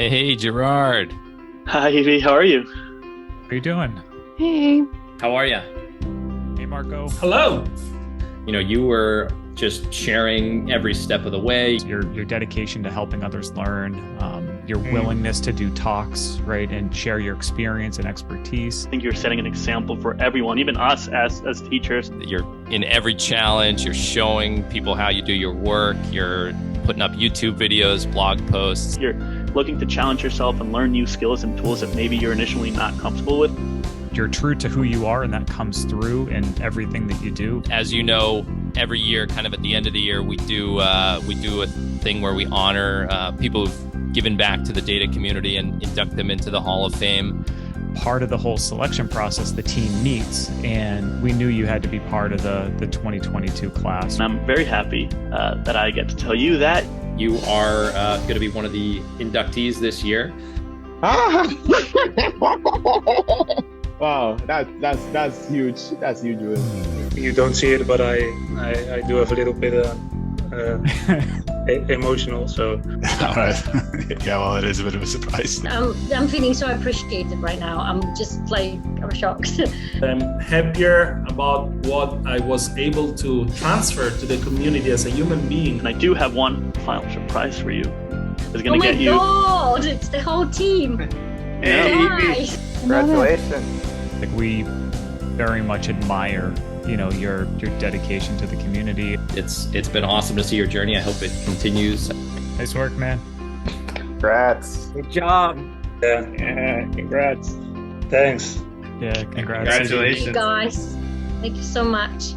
Hey, Gerard. Hi, Evie. How are you? How are you doing? Hey. How are you? Hey, Marco. Hello. You were just sharing every step of the way. Your dedication to helping others learn, your willingness to do talks, right, and share your experience and expertise. I think you're setting an example for everyone, even us as teachers. You're in every challenge. You're showing people how you do your work. You're putting up YouTube videos, blog posts. You're looking to challenge yourself and learn new skills and tools that maybe you're initially not comfortable with. You're true to who you are, and that comes through in everything that you do. As you know, every year, kind of at the end of the year, we do a thing where we honor people who've given back to the data community and induct them into the Hall of Fame. Part of the whole selection process, the team meets, and we knew you had to be part of the 2022 class. And I'm very happy that I get to tell you that. You are going to be one of the inductees this year. Wow, that's huge. That's huge. You don't see it, but I do have a little bit emotional. So. All right. Yeah, well, it is a bit of a surprise. I'm feeling so appreciated right now. I'm shocked. I'm happier about what I was able to transfer to the community as a human being. And I do have one final surprise for you. It's going to get you. Oh my God, it's the whole team. Hey, Guys. Congratulations. Like, we very much admire, your dedication to the community. It's been awesome to see your journey. I hope it continues. Nice work, man. Congrats. Good job. Yeah, congrats. Thanks. Yeah, congrats. Congratulations. Thank you guys. Thank you so much.